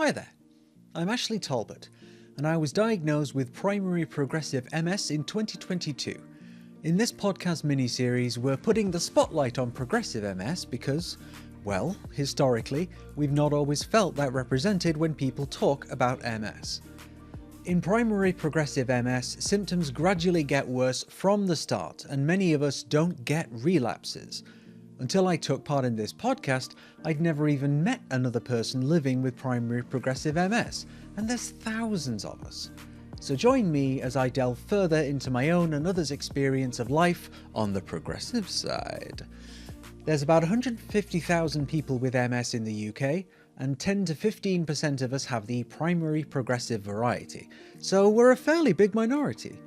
Hi there, I'm Ashleigh Talbot, and I was diagnosed with primary progressive MS in 2022. In this podcast mini-series, we're putting the spotlight on progressive MS because, well, historically, we've not always felt that represented when people talk about MS. In primary progressive MS, symptoms gradually get worse from the start, and many of us don't get relapses. Until I took part in this podcast, I'd never even met another person living with primary progressive MS, and there's thousands of us. So join me as I delve further into my own and others' experience of life on the progressive side. There's about 150,000 people with MS in the UK, and 10 to 15% of us have the primary progressive variety, so we're a fairly big minority.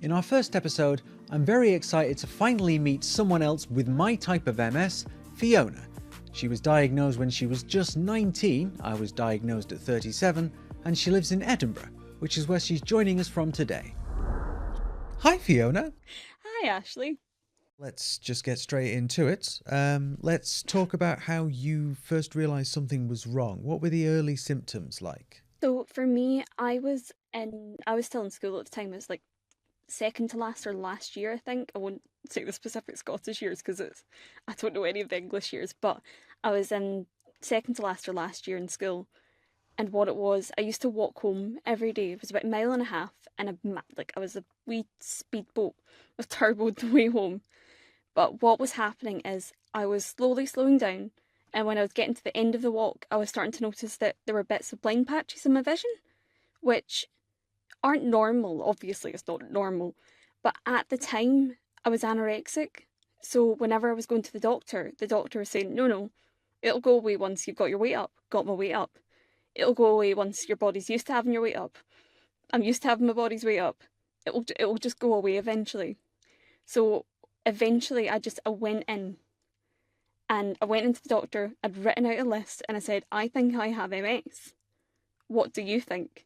In our first episode, I'm very excited to finally meet someone else with my type of MS, Fiona. She was diagnosed when she was just 19, I was diagnosed at 37, and she lives in Edinburgh, which is where she's joining us from today. Hi Fiona! Hi Ashleigh. Let's just get straight into it. Let's talk about how you first realised something was wrong. What were the early symptoms like? So for me, I was still in school at the time. It was like second to last or last year, I think. I won't say the specific Scottish years because I don't know any of the English years, but I was in second to last or last year in school. And what it was, I used to walk home every day. It was about a mile and a half, and I was a wee speedboat with turbo the way home. But what was happening is I was slowly slowing down, and when I was getting to the end of the walk, I was starting to notice that there were bits of blind patches in my vision, which aren't normal. Obviously, it's not normal. But at the time, I was anorexic. So whenever I was going to the doctor was saying, no, it'll go away once you've got your weight up. Got my weight up. It'll go away once your body's used to having your weight up. I'm used to having my body's weight up. It'll just go away eventually. So eventually I went in and I went into the doctor. I'd written out a list and I said, I think I have MS. What do you think?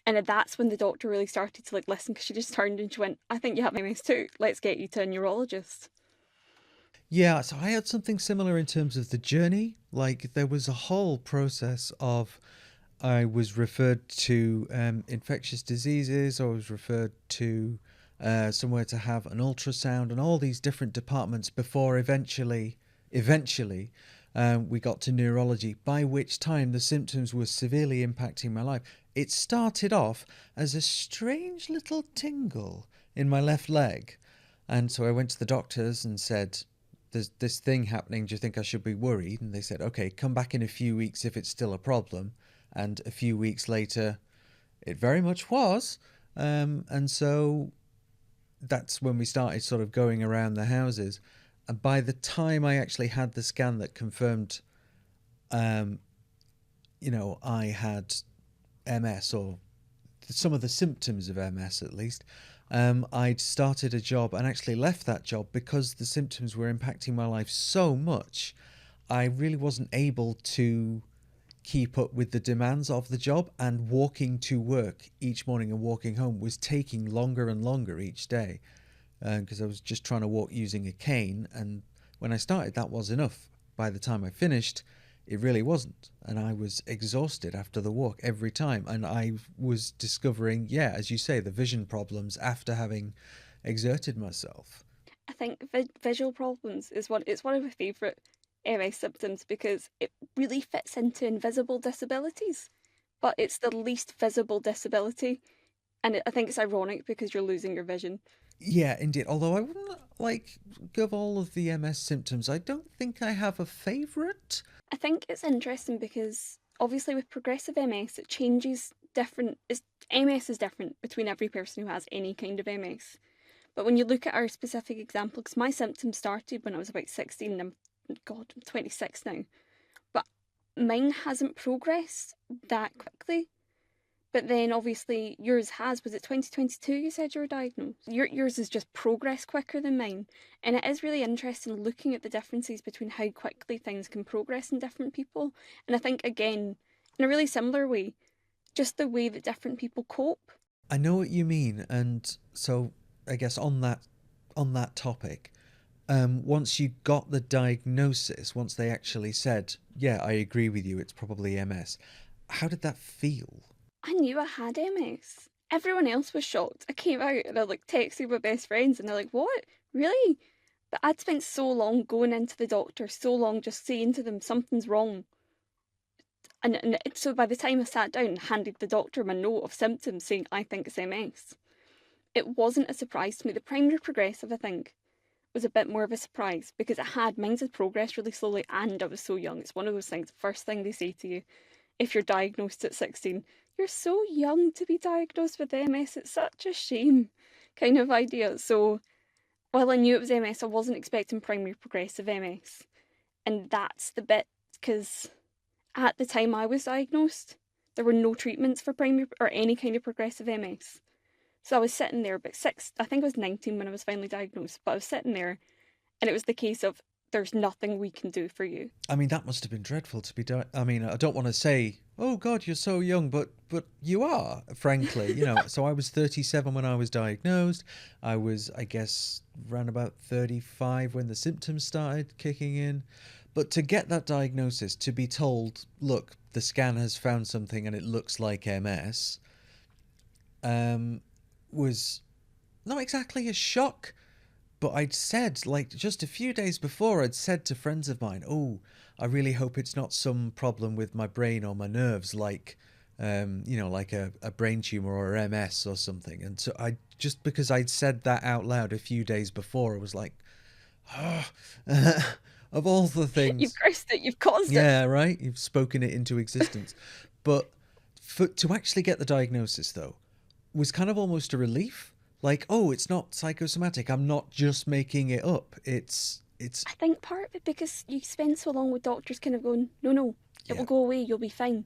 And that's when the doctor really started to listen, because she just turned and she went, I think you have MS too. Let's get you to a neurologist. Yeah, so I had something similar in terms of the journey. Like there was a whole process of I was referred to infectious diseases, I was referred to somewhere to have an ultrasound and all these different departments before eventually we got to neurology, by which time the symptoms were severely impacting my life. It started off as a strange little tingle in my left leg. And so I went to the doctors and said, there's this thing happening, do you think I should be worried? And they said, okay, come back in a few weeks if it's still a problem. And a few weeks later, it very much was. And so that's when we started sort of going around the houses. And by the time I actually had the scan that confirmed, I had MS, or some of the symptoms of MS at least, I'd started a job and actually left that job because the symptoms were impacting my life so much. I really wasn't able to keep up with the demands of the job, and walking to work each morning and walking home was taking longer and longer each day because I was just trying to walk using a cane, and when I started that was enough. By the time I finished, it really wasn't, and I was exhausted after the walk every time, and I was discovering, as you say, the vision problems after having exerted myself. I think visual problems it's one of my favourite MS symptoms because it really fits into invisible disabilities, but it's the least visible disability. And I think it's ironic because you're losing your vision. Yeah, indeed. Although I wouldn't of all of the MS symptoms, I don't think I have a favourite. I think it's interesting because obviously with progressive MS, it changes different. MS is different between every person who has any kind of MS. But when you look at our specific example, because my symptoms started when I was about 16, and I'm 26 now, but mine hasn't progressed that quickly. But then obviously yours has. Was it 2022 you said you were diagnosed? Yours has just progressed quicker than mine. And it is really interesting looking at the differences between how quickly things can progress in different people. And I think, again, in a really similar way, just the way that different people cope. I know what you mean, and so I guess on that topic, once you got the diagnosis, once they actually said, yeah, I agree with you, it's probably MS, how did that feel? I knew I had MS. Everyone else was shocked. I came out and I like texted my best friends and they're like, "What? Really?" But I'd spent so long going into the doctor, so long just saying to them something's wrong. And so by the time I sat down and handed the doctor my note of symptoms saying I think it's MS, it wasn't a surprise to me. The primary progressive, I think, was a bit more of a surprise because mine's had progressed really slowly and I was so young. It's one of those things, the first thing they say to you if you're diagnosed at 16, you're so young to be diagnosed with MS, it's such a shame kind of idea. So while I knew it was MS, I wasn't expecting primary progressive MS. And that's the bit, because at the time I was diagnosed, there were no treatments for primary or any kind of progressive MS. So I was sitting there, but I think I was 19 when I was finally diagnosed, but I was sitting there and it was the case of, there's nothing we can do for you. I mean, that must have been dreadful to be. I mean, I don't want to say, "Oh God, you're so young," but you are, frankly. So I was 37 when I was diagnosed. I was, I guess, around about 35 when the symptoms started kicking in. But to get that diagnosis, to be told, "Look, the scan has found something and it looks like MS," was not exactly a shock. But I'd said, like, just a few days before, I'd said to friends of mine, "Oh, I really hope it's not some problem with my brain or my nerves, like, like a brain tumor or MS or something." And so just because I'd said that out loud a few days before, I was like, oh, of all the things. You've cursed it, you've caused it. Yeah, right? You've spoken it into existence. But to actually get the diagnosis, though, was kind of almost a relief. Like, oh, it's not psychosomatic. I'm not just making it up. It's. I think part of it because you spend so long with doctors kind of going, no, it will go away, you'll be fine.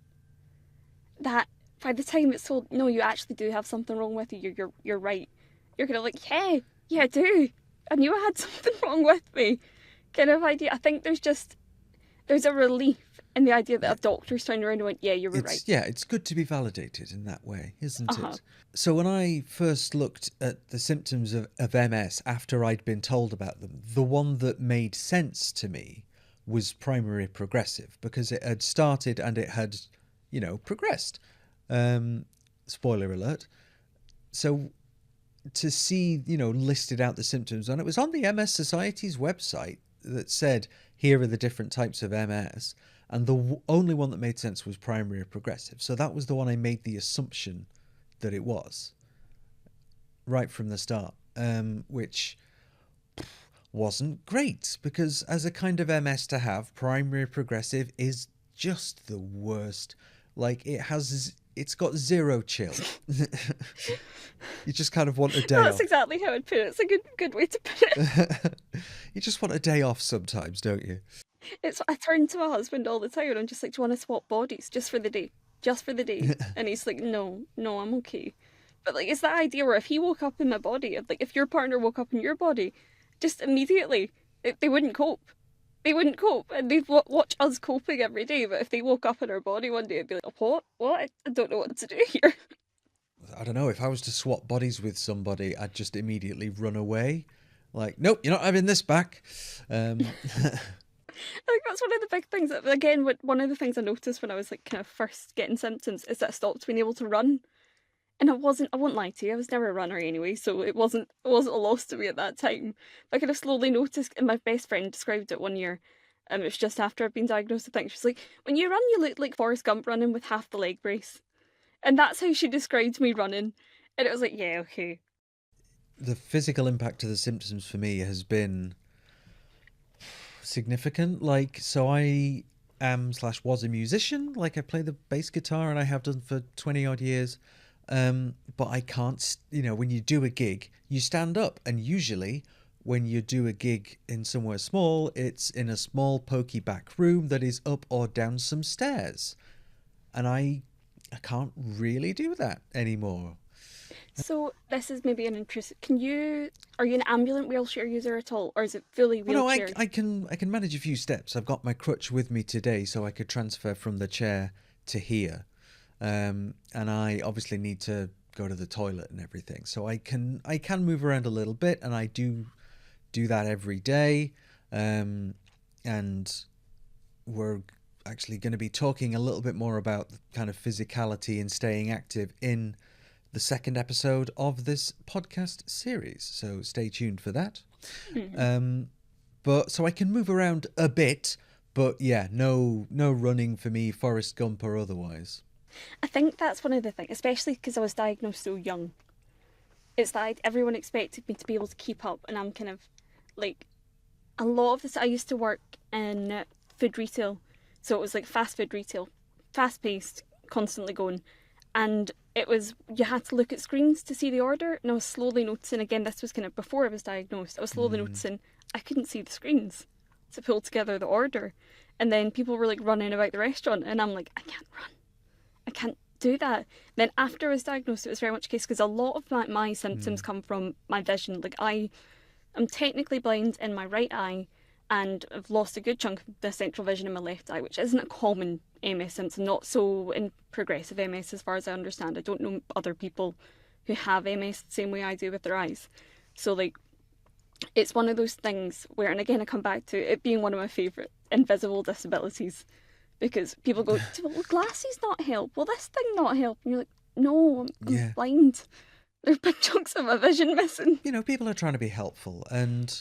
That by the time it's told, no, you actually do have something wrong with you, you're right. You're kind of like, yeah, I do. I knew I had something wrong with me. Kind of idea. I think there's a relief in the idea that a doctor's turned around and went, yeah, you were right. Yeah, it's good to be validated in that way, isn't it? So when I first looked at the symptoms of MS after I'd been told about them, the one that made sense to me was primary progressive, because it had started and it had, progressed. Spoiler alert. So to see, listed out the symptoms, and it was on the MS Society's website that said, here are the different types of MS. And the only one that made sense was primary progressive. So that was the one I made the assumption that it was right from the start, which wasn't great, because as a kind of MS to have, primary progressive is just the worst. Like, it's got zero chill. You just kind of want a day off. That's exactly how I'd put it. It's a good way to put it. You just want a day off sometimes, don't you? I turn to my husband all the time and I'm just like, do you want to swap bodies just for the day? Just for the day. And he's like, no, I'm okay. But like, it's that idea where if he woke up in my body, if your partner woke up in your body, just immediately, they wouldn't cope. They wouldn't cope, and they'd watch us coping every day. But if they woke up in our body one day, I'd be like, what? I don't know what to do here. I don't know. If I was to swap bodies with somebody, I'd just immediately run away. Like, nope, you're not having this back. I think that's one of the big things. Again, one of the things I noticed when I was like kind of first getting symptoms is that I stopped being able to run. And I won't lie to you, I was never a runner anyway, so it wasn't a loss to me at that time. But I kind of slowly noticed, and my best friend described it one year, it was just after I'd been diagnosed, I think. She was like, when you run, you look like Forrest Gump running with half the leg brace. And that's how she described me running. And it was like, yeah, okay. The physical impact of the symptoms for me has been significant. Like, so I was a musician. Like, I play the bass guitar and I have done for 20 odd years. But I can't, when you do a gig, you stand up, and usually when you do a gig in somewhere small, it's in a small pokey back room that is up or down some stairs. And I can't really do that anymore. So this is maybe an interesting. Are you an ambulant wheelchair user at all, or is it fully wheelchair? No, I can manage a few steps. I've got my crutch with me today, so I could transfer from the chair to here. And I obviously need to go to the toilet and everything, so I can move around a little bit, and I do that every day. And actually going to be talking a little bit more about the kind of physicality and staying active in the second episode of this podcast series. So stay tuned for that. But so I can move around a bit, but yeah, no running for me, Forrest Gump or otherwise. I think that's one of the things, especially because I was diagnosed so young. It's that everyone expected me to be able to keep up, and I'm kind of like, a lot of this. I used to work in food retail, so it was like fast food retail, fast paced, constantly going, and it was, you had to look at screens to see the order, and I was slowly noticing, again, this was kind of before I was diagnosed, I was slowly noticing I couldn't see the screens to pull together the order, and then people were like running about the restaurant, and I'm like, I can't run, I can't do that. Then after I was diagnosed, it was very much a case, because a lot of my symptoms come from my vision. Like, I'm technically blind in my right eye, and I've lost a good chunk of the central vision in my left eye, which isn't a common MS symptom, not so in progressive MS as far as I understand. I don't know other people who have MS the same way I do with their eyes. So, like, it's one of those things where, and again, I come back to it being one of my favourite invisible disabilities, because people go, will glasses not help? Will this thing not help? And you're like, no, I'm blind. There's big chunks of my vision missing. You know, people are trying to be helpful, and,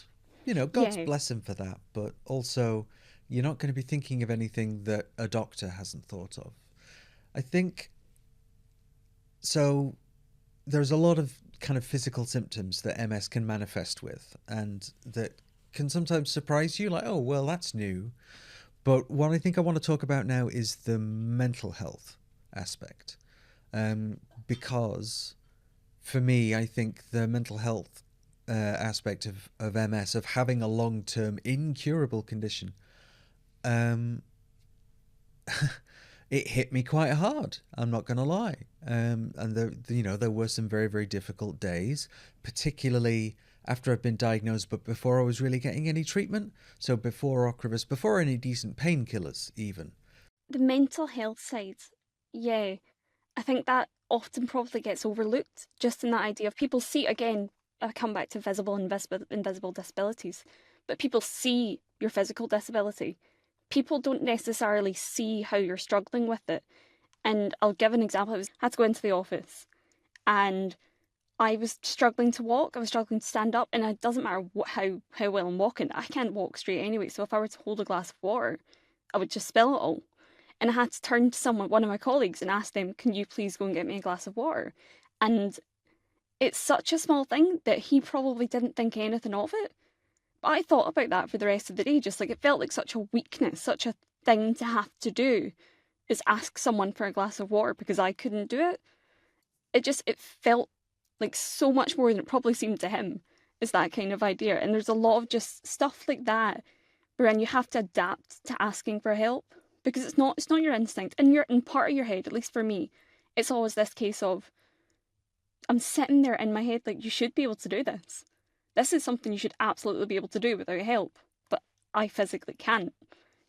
you know, God's bless them for that. But also, you're not going to be thinking of anything that a doctor hasn't thought of. I think, so there's a lot of kind of physical symptoms that MS can manifest with, and that can sometimes surprise you, like, oh, well, that's new. But what I think I want to talk about now is the mental health aspect. Because for me, I think the mental health aspect of MS, of having a long-term incurable condition, it hit me quite hard. I'm not going to lie. And there were some very, very difficult days, particularly after I've been diagnosed, but before I was really getting any treatment. So before Ocrevus, before any decent painkillers even. The mental health side, yeah, I think that often probably gets overlooked, just in that idea of people see, again, I come back to visible and invisible disabilities, but people see your physical disability. People don't necessarily see how you're struggling with it. And I'll give an example. I had to go into the office, and I was struggling to walk, I was struggling to stand up, and it doesn't matter how well I'm walking, I can't walk straight anyway, so if I were to hold a glass of water, I would just spill it all. And I had to turn to one of my colleagues, and ask them, can you please go and get me a glass of water? And it's such a small thing that he probably didn't think anything of it. But I thought about that for the rest of the day, just like it felt like such a weakness, such a thing to have to do, is ask someone for a glass of water because I couldn't do it. It felt like so much more than it probably seemed to him, is that kind of idea. And there's a lot of just stuff like that wherein you have to adapt to asking for help, because it's not your instinct. And you're in part of your head, at least for me, it's always this case of, I'm sitting there in my head like, you should be able to do this. This is something you should absolutely be able to do without help, but I physically can't,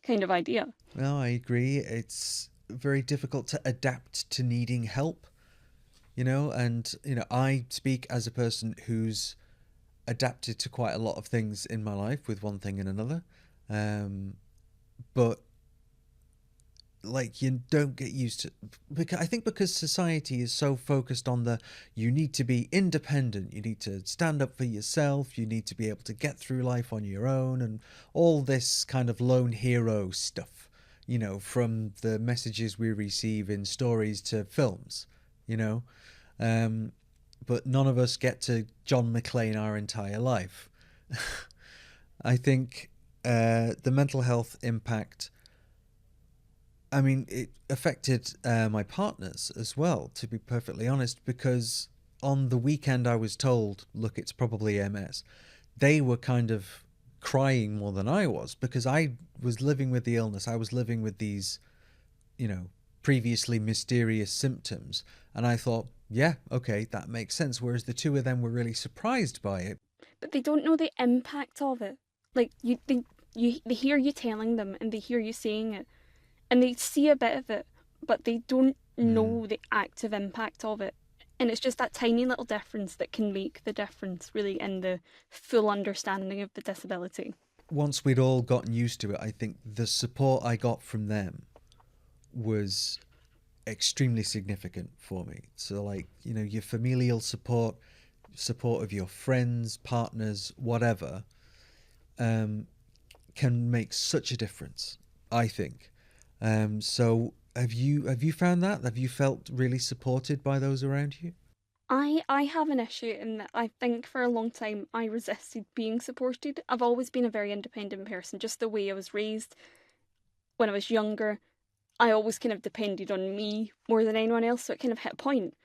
kind of idea. Well, I agree. It's very difficult to adapt to needing help, you know, and, you know, I speak as a person who's adapted to quite a lot of things in my life with one thing and another. But like, you don't get used to, because I think because society is so focused on you need to be independent, you need to stand up for yourself, you need to be able to get through life on your own, and all this kind of lone hero stuff, you know, from the messages we receive in stories to films, you know. But none of us get to John McClane our entire life. I think the mental health impact, I mean, it affected my partners as well, to be perfectly honest, because on the weekend I was told, look, it's probably MS. They were kind of crying more than I was, because I was living with the illness. I was living with these, you know, previously mysterious symptoms. And I thought, yeah, okay, that makes sense. Whereas the two of them were really surprised by it. But they don't know the impact of it. Like, they hear you telling them, and they hear you saying it, and they see a bit of it, but they don't know the active impact of it. And it's just that tiny little difference that can make the difference, really, in the full understanding of the disability. Once we'd all gotten used to it, I think the support I got from them was extremely significant for me. So, like, you know, your familial support, support of your friends, partners, whatever, um, can make such a difference, I think. So have you found that? Have you felt really supported by those around you? I have an issue in that I think for a long time I resisted being supported. I've always been a very independent person, just the way I was raised when I was younger. I always kind of depended on me more than anyone else, so it kind of hit a point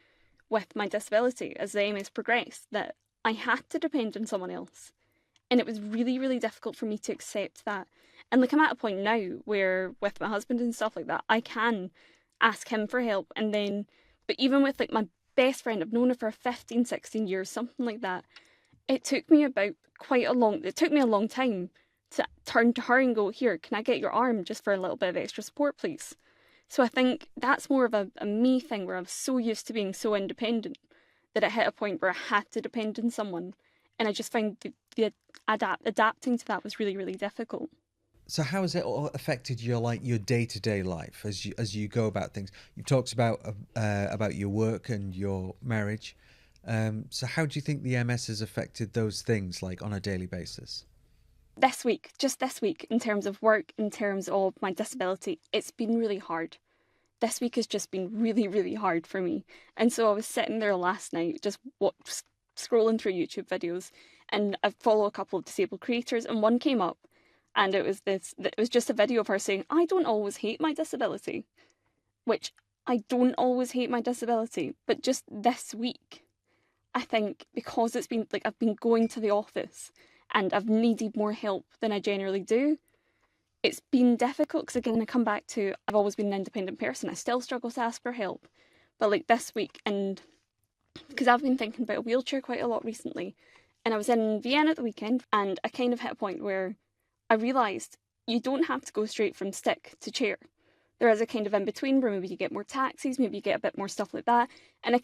with my disability as the MS progressed that I had to depend on someone else. And it was really, really difficult for me to accept that. And like I'm at a point now where with my husband and stuff like that, I can ask him for help. And then, but even with like my best friend, I've known her for 15, 16 years, something like that. It took me a long time to turn to her and go, here, can I get your arm just for a little bit of extra support, please? So I think that's more of a me thing where I was so used to being so independent that it hit a point where I had to depend on someone. And I just found adapting to that was really, really difficult. So how has it all affected your, like, your day-to-day life as you go about things? You've talked about your work and your marriage. So how do you think the MS has affected those things, like, on a daily basis? Just this week, in terms of work, in terms of my disability, it's been really hard. This week has just been really, really hard for me. And so I was sitting there last night, just scrolling through YouTube videos, and I follow a couple of disabled creators, and one came up, and it was just a video of her saying, "I don't always hate my disability," which I don't always hate my disability, but just this week, I think because it's been like I've been going to the office and I've needed more help than I generally do. It's been difficult because again, I come back to I've always been an independent person. I still struggle to ask for help, but like this week, and because I've been thinking about a wheelchair quite a lot recently, and I was in Vienna at the weekend, and I kind of hit a point where I realised you don't have to go straight from stick to chair. There is a kind of in between where maybe you get more taxis, maybe you get a bit more stuff like that, and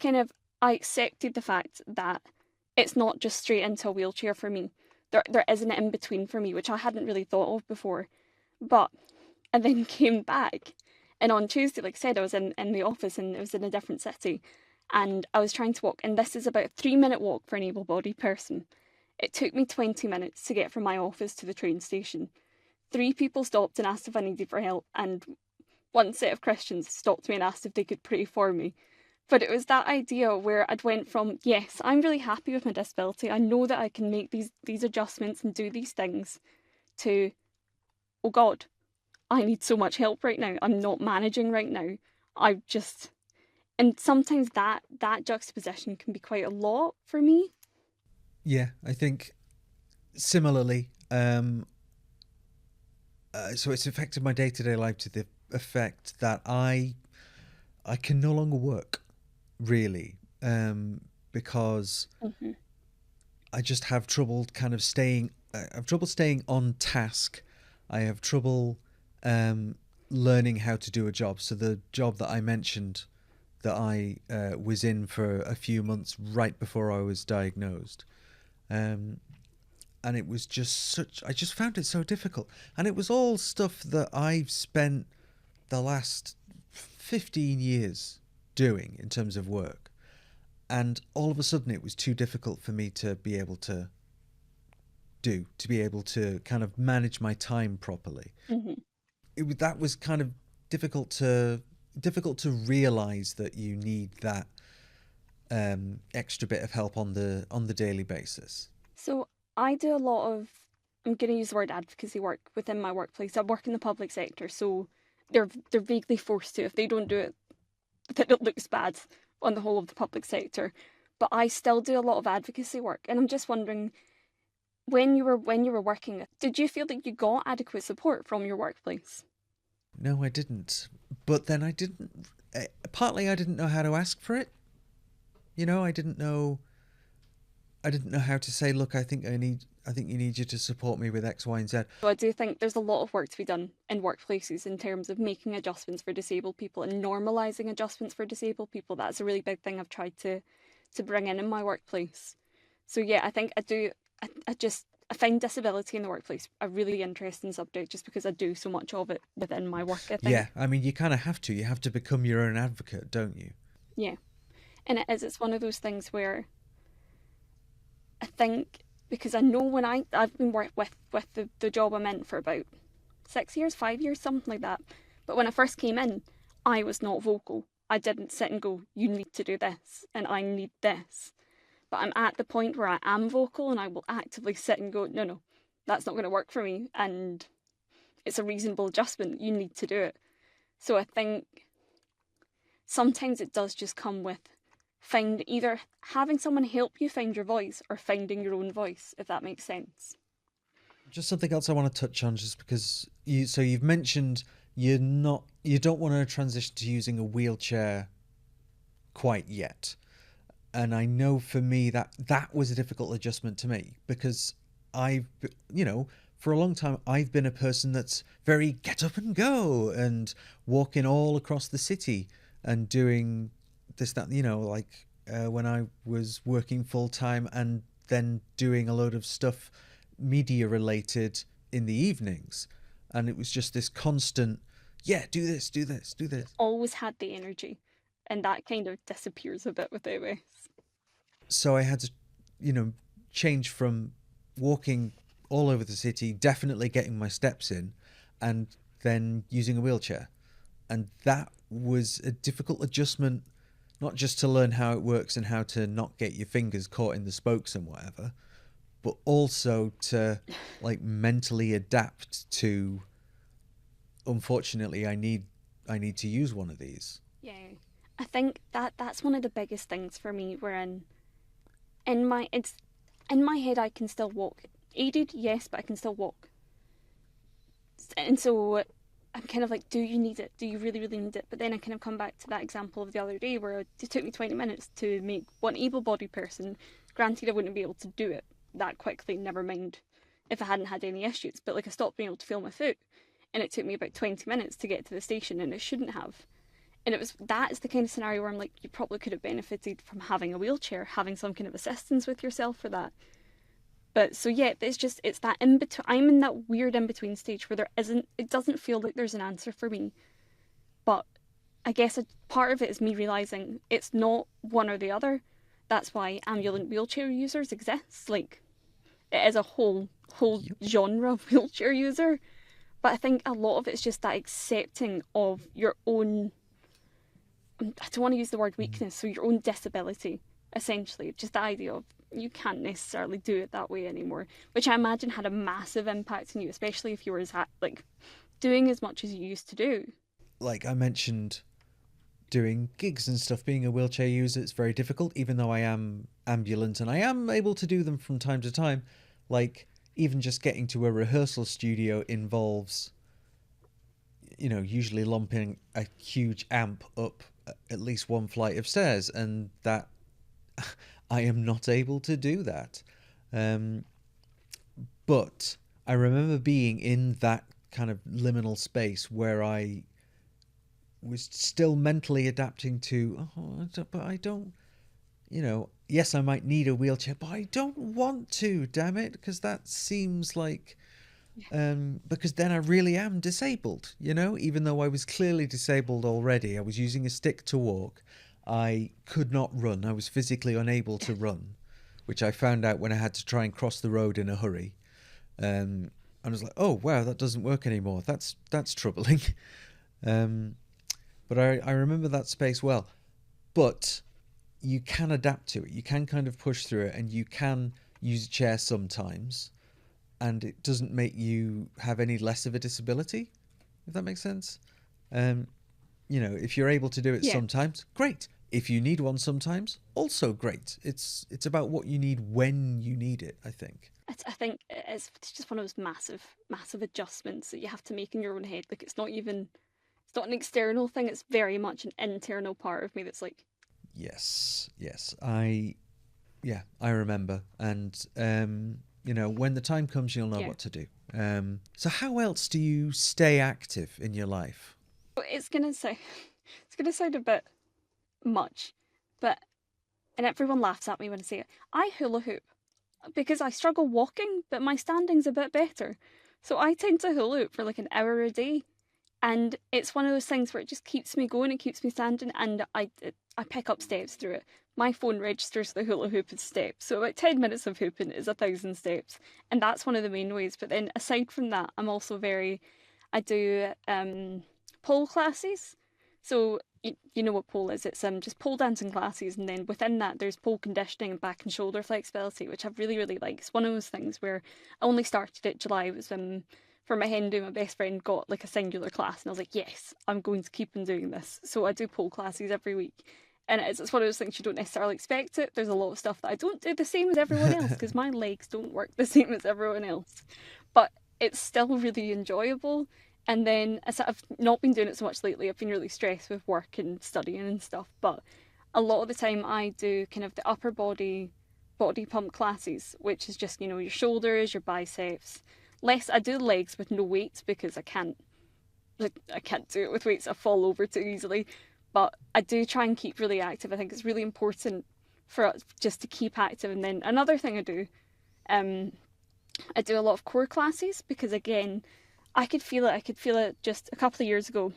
I accepted the fact that it's not just straight into a wheelchair for me. There is an in between for me, which I hadn't really thought of before. But I then came back, and on Tuesday, like I said, I was in the office and it was in a different city, and I was trying to walk, and this is about a 3 minute walk for an able bodied person. It took me 20 minutes to get from my office to the train station. Three people stopped and asked if I needed for help, and one set of Christians stopped me and asked if they could pray for me. But it was that idea where I'd went from, yes, I'm really happy with my disability. I know that I can make these adjustments and do these things, to, oh God, I need so much help right now. I'm not managing right now. I just, and sometimes that juxtaposition can be quite a lot for me. Yeah, I think similarly. So it's affected my day-to-day life to the effect that I can no longer work, really, because Hmm. I just have trouble kind of staying. I have trouble staying on task. I have trouble um, learning how to do a job. So the job that I mentioned that I was in for a few months right before I was diagnosed, um, and it was just such. I just found it so difficult, and it was all stuff that I've spent the last 15 years doing in terms of work, and all of a sudden it was too difficult for me to be able to to be able to kind of manage my time properly. Hmm. That was kind of difficult to realize that you need that extra bit of help on the daily basis. So I do a lot of, I'm going to use the word advocacy work within my workplace. I work in the public sector, so they're vaguely forced to. If they don't do it, then it looks bad on the whole of the public sector. But I still do a lot of advocacy work, and I'm just wondering, when you were working, did you feel that you got adequate support from your workplace? No, I didn't. But then I didn't. Partly, I didn't know how to ask for it. You know, I didn't know. I didn't know how to say, look, I think I need. I think you need you to support me with X, Y, and Z. So I do think there's a lot of work to be done in workplaces in terms of making adjustments for disabled people and normalising adjustments for disabled people. That's a really big thing I've tried to bring in my workplace. So yeah, I think I do. I just I find disability in the workplace a really interesting subject just because I do so much of it within my work, I think. Yeah, I mean, you kind of have to. You have to become your own advocate, don't you? Yeah. And it's one of those things where I think, because I know when I've been working with the job I'm in for about 6 years, 5 years, something like that. But when I first came in, I was not vocal. I didn't sit and go, you need to do this and I need this. But I'm at the point where I am vocal and I will actively sit and go, no, that's not going to work for me. And it's a reasonable adjustment. You need to do it. So I think sometimes it does just come with either having someone help you find your voice or finding your own voice, if that makes sense. Just something else I want to touch on, just because you've mentioned you don't want to transition to using a wheelchair quite yet. And I know for me that was a difficult adjustment to make, because I've, for a long time I've been a person that's very get up and go and walking all across the city and doing this, that, like when I was working full time and then doing a load of stuff media related in the evenings. And it was just this constant, yeah, do this, do this, do this. Always had the energy, and that kind of disappears a bit with MS. So I had to, change from walking all over the city, definitely getting my steps in, and then using a wheelchair. And that was a difficult adjustment, not just to learn how it works and how to not get your fingers caught in the spokes and whatever, but also to like mentally adapt to, unfortunately, I need to use one of these. Yeah. I think that's one of the biggest things for me, wherein in my head I can still walk. Aided, yes, but I can still walk. And so I'm kind of like, do you need it? Do you really, really need it? But then I kind of come back to that example of the other day where it took me 20 minutes to make one able-bodied person. Granted, I wouldn't be able to do it that quickly, never mind if I hadn't had any issues. But like, I stopped being able to feel my foot, and it took me about 20 minutes to get to the station, and it shouldn't have. And that's the kind of scenario where I'm like, you probably could have benefited from having a wheelchair, having some kind of assistance with yourself for that. But so yeah, it's that in between. I'm in that weird in between stage where it doesn't feel like there's an answer for me. But I guess part of it is me realizing it's not one or the other. That's why ambulant wheelchair users exist. Like, it is a whole genre of wheelchair user. But I think a lot of it's just that accepting of your own, I don't want to use the word weakness, so your own disability, essentially. Just the idea of you can't necessarily do it that way anymore, which I imagine had a massive impact on you, especially if you were doing as much as you used to do. Like I mentioned, doing gigs and stuff, being a wheelchair user, it's very difficult, even though I am ambulant and I am able to do them from time to time. Like, even just getting to a rehearsal studio involves, usually lumping a huge amp up at least one flight of stairs, and that I am not able to do that. But I remember being in that kind of liminal space where I was still mentally adapting to, but I don't, yes, I might need a wheelchair, but I don't want to, damn it, because that seems like, because then I really am disabled, even though I was clearly disabled already. I was using a stick to walk. I could not run. I was physically unable to run, which I found out when I had to try and cross the road in a hurry. I was like, oh, wow, that doesn't work anymore. That's troubling. But I remember that space well. But you can adapt to it. You can kind of push through it, and you can use a chair sometimes, and it doesn't make you have any less of a disability, if that makes sense. If you're able to do it sometimes, great. If you need one sometimes, also great. It's about what you need when you need it, I think. I think it's just one of those massive, massive adjustments that you have to make in your own head. Like, it's not an external thing. It's very much an internal part of me that's like, yes, I remember. And, when the time comes, you'll know what to do. So how else do you stay active in your life? It's gonna sound a bit much, and everyone laughs at me when I say it. I hula hoop because I struggle walking, but my standing's a bit better. So I tend to hula hoop for like an hour a day, and it's one of those things where it just keeps me going, it keeps me standing, and I pick up steps through it. My phone registers the hula hoop as steps, so about 10 minutes of hooping is 1,000 steps, and that's one of the main ways. But then aside from that, I do pole classes. So you know what pole is? It's just pole dancing classes, and then within that there's pole conditioning and back and shoulder flexibility, which I've really like. It's one of those things where I only started it July. It was for my hen do, my best friend got like a singular class, and I was like, yes, I'm going to keep on doing this. So I do pole classes every week. And it's one of those things you don't necessarily expect it. There's a lot of stuff that I don't do the same as everyone else because my legs don't work the same as everyone else. But it's still really enjoyable. And then I've not been doing it so much lately. I've been really stressed with work and studying and stuff. But a lot of the time I do kind of the upper body pump classes, which is just, your shoulders, your biceps. I do legs with no weights because I can't do it with weights. I fall over too easily. But I do try and keep really active. I think it's really important for us just to keep active. And then another thing I do a lot of core classes because again, I could feel it. I could feel it just a couple of years ago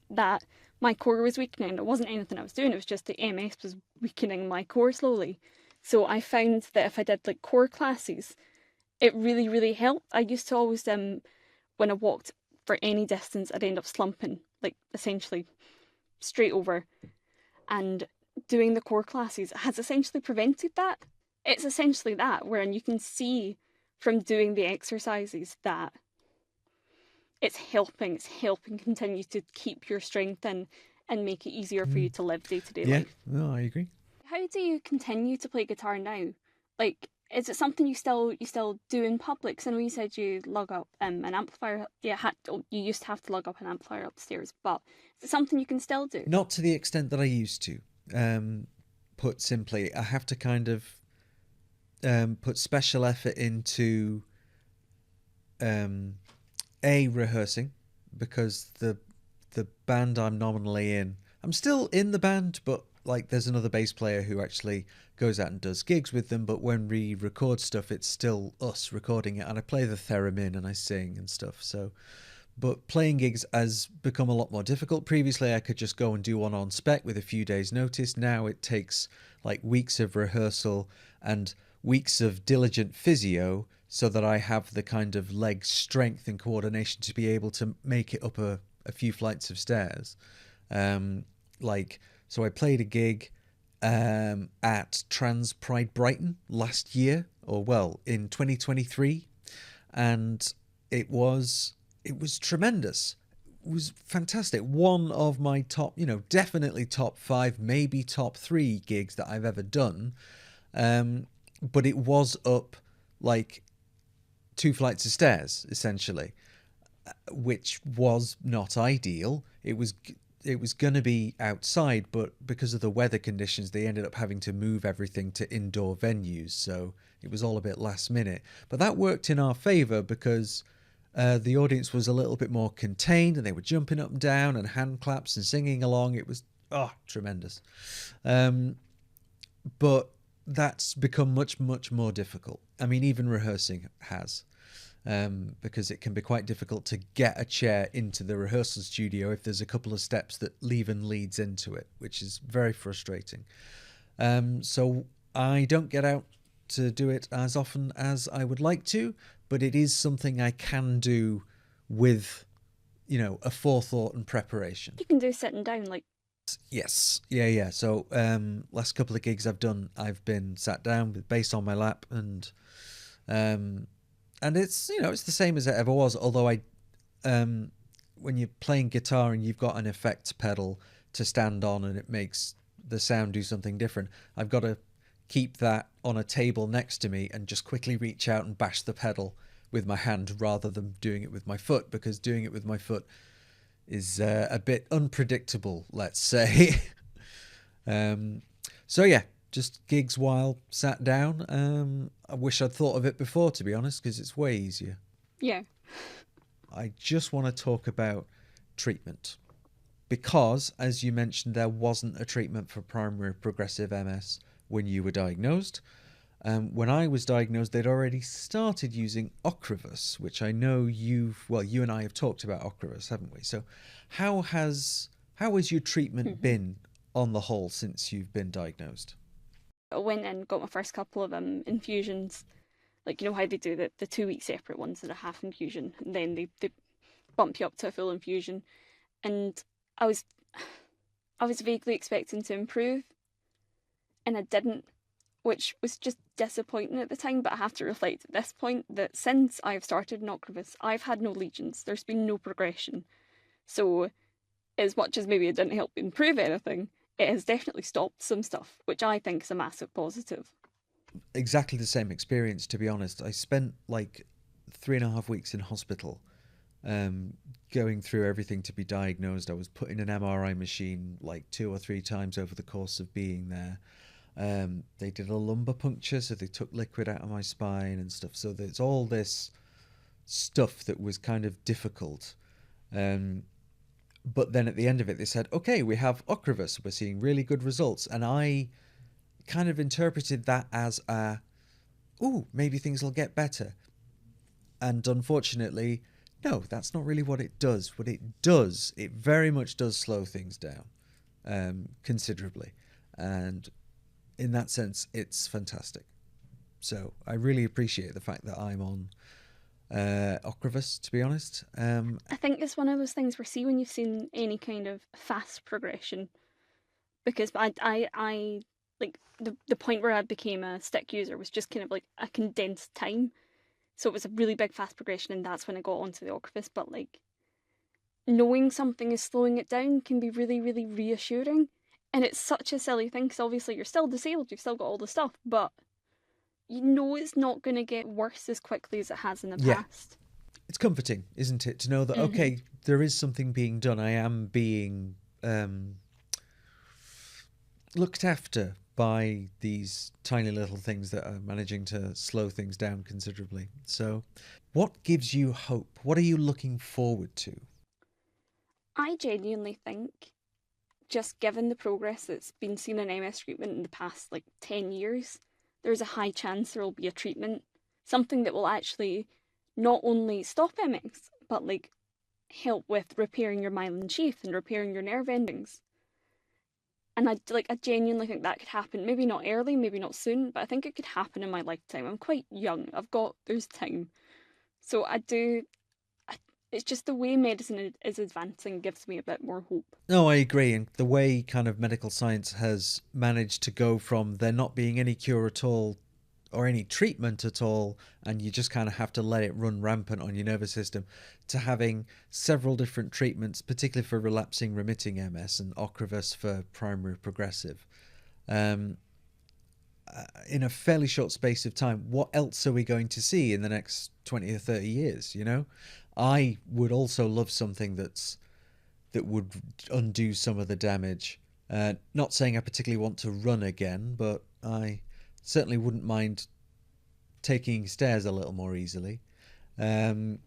that my core was weakening. It wasn't anything I was doing. It was just the MS was weakening my core slowly. So I found that if I did like core classes, it really helped. I used to always when I walked for any distance, I'd end up slumping, like essentially straight over. And doing the core classes has essentially prevented that. It's essentially that, wherein you can see from doing the exercises that it's helping continue to keep your strength and make it easier for you to live day-to-day life. Yeah, no, I agree. How do you continue to play guitar now? Like, is it something you still do in public? So I know you said you lug up an amplifier. Yeah, you used to have to lug up an amplifier upstairs, but is it something you can still do? Not to the extent that I used to. Put simply, I have to kind of put special effort into rehearsing, because the band I'm nominally in, I'm still in the band, but like there's another bass player who actually goes out and does gigs with them, but when we record stuff it's still us recording it, and I play the theremin and I sing and stuff. So but playing gigs has become a lot more difficult. Previously I could just go and do one on spec with a few days notice. Now it takes like weeks of rehearsal and weeks of diligent physio so that I have the kind of leg strength and coordination to be able to make it up a few flights of stairs. So I played a gig at Trans Pride Brighton last year, in 2023, and it was tremendous. It was fantastic. One of my top, definitely top 5, maybe top 3 gigs that I've ever done. But it was up like 2 flights of stairs, essentially, which was not ideal. It was going to be outside, but because of the weather conditions, they ended up having to move everything to indoor venues. So it was all a bit last minute. But that worked in our favour because the audience was a little bit more contained, and they were jumping up and down and hand claps and singing along. It was tremendous. But that's become much more difficult. I mean, even rehearsing has. Because it can be quite difficult to get a chair into the rehearsal studio if there's a couple of steps that leads into it, which is very frustrating. So I don't get out to do it as often as I would like to, but it is something I can do with, a forethought and preparation. You can do sitting down, like. Yes, yeah. So last couple of gigs I've done, I've been sat down with bass on my lap, and it's it's the same as it ever was. Although when you're playing guitar and you've got an effects pedal to stand on and it makes the sound do something different, I've got to keep that on a table next to me and just quickly reach out and bash the pedal with my hand rather than doing it with my foot, because doing it with my foot is a bit unpredictable, let's say. So yeah, just gigs while sat down. I wish I'd thought of it before, to be honest, because it's way easier. Yeah. I just want to talk about treatment, because, as you mentioned, there wasn't a treatment for primary progressive MS when you were diagnosed. When I was diagnosed, they'd already started using Ocrevus, which I know you and I have talked about Ocrevus, haven't we? So how has your treatment Hmm. been on the whole since you've been diagnosed? I went and got my first couple of infusions, like you know how they do the 2 week separate ones that are half infusion, and then they bump you up to a full infusion. And I was I was vaguely expecting to improve, and I didn't, which was just disappointing at the time. But I have to reflect at this point that since I've started Ocrevus, I've had no legions. There's been no progression. So as much as maybe it didn't help improve anything, it has definitely stopped some stuff, which I think is a massive positive. Exactly the same experience, to be honest. I spent like 3.5 weeks in hospital, um, going through everything to be diagnosed. I was put in an MRI machine like 2 or 3 times over the course of being there. They did a lumbar puncture, so they took liquid out of my spine and stuff. So there's all this stuff that was kind of difficult. Um, but then at the end of it, they said, okay, we have Ocrevus. We're seeing really good results. And I kind of interpreted that as oh, maybe things will get better. And unfortunately, no, that's not really what it does. What it does, it very much does slow things down, considerably. And in that sense, it's fantastic. So I really appreciate the fact that I'm on Ocrevus, to be honest. I think it's one of those things where, see, when you've seen any kind of fast progression, because I like the point where I became a stick user was just kind of like a condensed time. So it was a really big fast progression, and that's when I got onto the Ocrevus. But like knowing something is slowing it down can be really, really reassuring. And it's such a silly thing because obviously you're still disabled, you've still got all the stuff, but you know it's not going to get worse as quickly as it has in the Yeah, past. it's comforting, isn't it, to know that, Hmm. okay, there is something being done. I am being um, looked after by these tiny little things that are managing to slow things down considerably. So, what gives you hope? What are you looking forward to? I genuinely think, just given the progress that's been seen in MS treatment in the past like 10 years, there's a high chance there will be a treatment, something that will actually not only stop MS, but like help with repairing your myelin sheath and repairing your nerve endings. And I genuinely think that could happen. Maybe not early, maybe not soon, but I think it could happen in my lifetime. I'm quite young. There's time. So I do I, it's just the way medicine is advancing gives me a bit more hope. No, I agree. And the way kind of medical science has managed to go from there not being any cure at all or any treatment at all, and you just kind of have to let it run rampant on your nervous system, to having several different treatments, particularly for relapsing remitting MS and Ocrevus for primary progressive. Um, in a fairly short space of time, what else are we going to see in the next 20 or 30 years? I would also love something that would undo some of the damage. Not saying I particularly want to run again, but I certainly wouldn't mind taking stairs a little more easily. Um,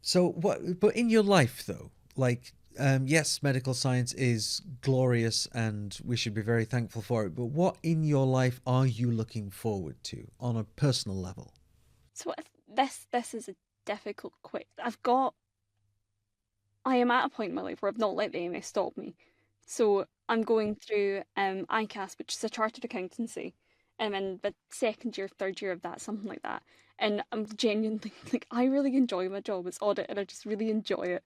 so what? But in your life, though, like, yes, medical science is glorious, and we should be very thankful for it. But what in your life are you looking forward to on a personal level? So this is a difficult quick. I am at a point in my life where I've not let the MS stop me. So I'm going through ICAS, which is a chartered accountancy. I'm in the second year, third year of that, something like that. And I'm genuinely like I really enjoy my job. It's audit and I just really enjoy it.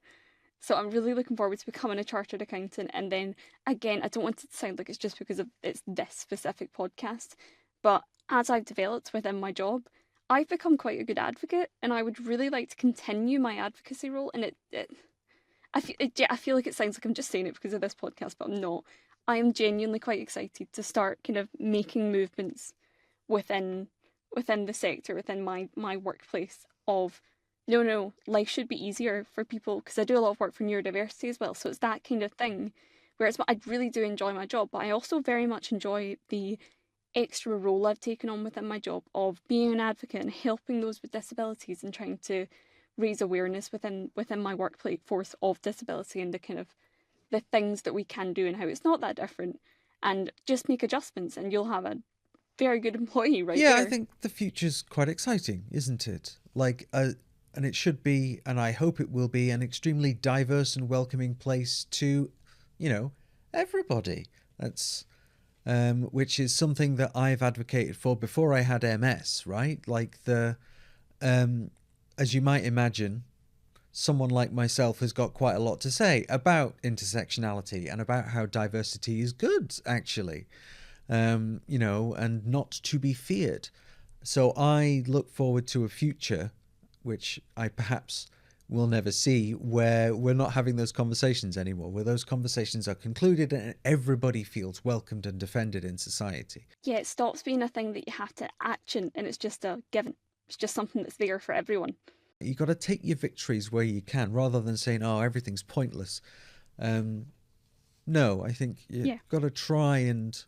So I'm really looking forward to becoming a chartered accountant. And then again, I don't want it to sound like it's just because of it's this specific podcast, but as I've developed within my job, I've become quite a good advocate, and I would really like to continue my advocacy role. And I feel like it sounds like I'm just saying it because of this podcast, but I'm not. I am genuinely quite excited to start kind of making movements within the sector, within my workplace of no, life should be easier for people because I do a lot of work for neurodiversity as well. So it's that kind of thing where I really do enjoy my job, but I also very much enjoy the extra role I've taken on within my job of being an advocate and helping those with disabilities and trying to raise awareness within my workforce of disability and the kind of the things that we can do and how it's not that different, and just make adjustments and you'll have very good employee right Yeah, there. I think the future's quite exciting, isn't it? Like, and it should be, and I hope it will be, an extremely diverse and welcoming place to, everybody. That's which is something that I've advocated for before I had MS, right? Like as you might imagine, someone like myself has got quite a lot to say about intersectionality and about how diversity is good, actually, and not to be feared. So I look forward to a future, which I perhaps will never see, where we're not having those conversations anymore, where those conversations are concluded and everybody feels welcomed and defended in society. Yeah, it stops being a thing that you have to action and it's just a given. It's just something that's there for everyone. You got to take your victories where you can, rather than saying, "Oh, everything's pointless." No, I think you've got to try and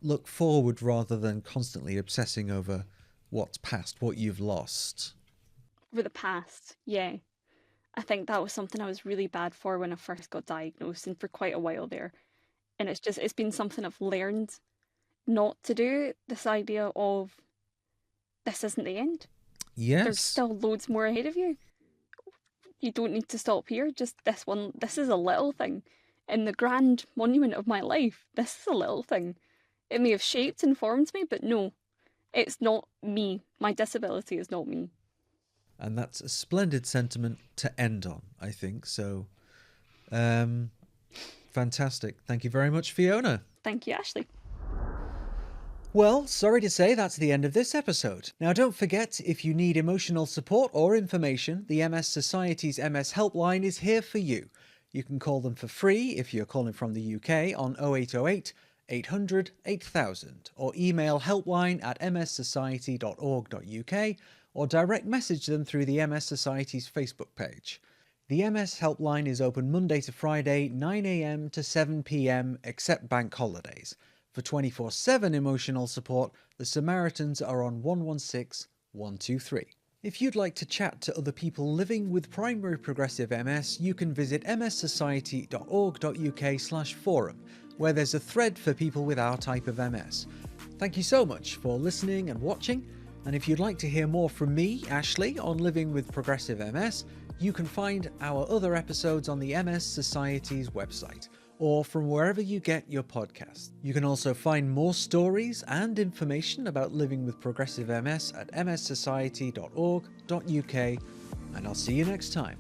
look forward rather than constantly obsessing over what's past, what you've lost. For the past, yeah. I think that was something I was really bad for when I first got diagnosed and for quite a while there. And it's been something I've learned not to do. This idea of this isn't the end. Yes. There's still loads more ahead of you. You don't need to stop here. Just this one, this is a little thing. In the grand monument of my life, this is a little thing. It may have shaped and formed me, but no, it's not me. My disability is not me. And that's a splendid sentiment to end on, I think. So, fantastic. Thank you very much, Fiona. Thank you, Ashleigh. Well, sorry to say that's the end of this episode. Now, don't forget, if you need emotional support or information, the MS Society's MS Helpline is here for you. You can call them for free if you're calling from the UK on 0808 800 8000 or email helpline@mssociety.org.uk or direct message them through the MS Society's Facebook page. The MS Helpline is open Monday to Friday, 9 a.m. to 7 p.m, except bank holidays. For 24/7 emotional support, the Samaritans are on 116 123. If you'd like to chat to other people living with primary progressive MS, you can visit mssociety.org.uk/forum, where there's a thread for people with our type of MS. Thank you so much for listening and watching, and if you'd like to hear more from me, Ashleigh, on living with progressive MS, you can find our other episodes on the MS Society's website, or from wherever you get your podcasts. You can also find more stories and information about living with progressive MS at mssociety.org.uk, and I'll see you next time.